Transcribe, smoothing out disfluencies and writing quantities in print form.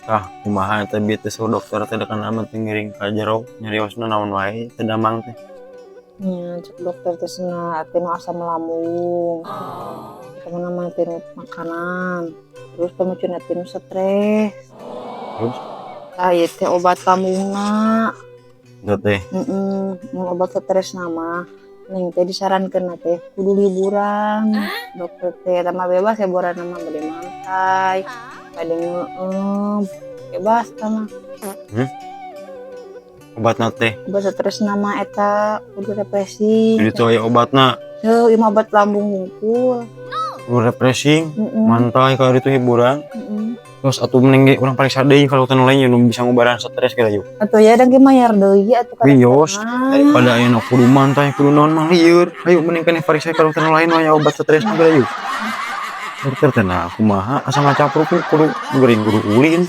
Kumaha teh bieu teh suruh dokter teh dekan amat ngiring ka jero nyariosna naon wae teu damang teh. Nya cek dokter teh cenah anu asam lambung. Karena mah teu makanan. Terus kamu cenah teu stres. Terus Ieu teh obat lambungna. itu teh Mun obat stres mah Neng teh disarankeun teh kudu liburan. Dokter teh eta mah bebas liburan mah bade mantai, bade ngeueum, bebas eta mah. obatna teh Obat stres mah eta kudu refreshing. jadi tuh aya obatna Heuh, ieu mah obat lambung hungkul. kudu refreshing Heeh. mantai kalau itu hiburan. Terus atuh mending ge urang pariksa deui kalau teu lain nu bisa ngubaran stres kita yuk. Atuh ya dan ge mayar deui atuh ka Wios dokterna. daripada aya kudu mantai kudu naon mah lieur. Hayu mending keneh pariksa kalau teu lain we obat stres kita yuk. Dokter teh nah kumaha asa ngacapruk kudu geuring kudu ulin.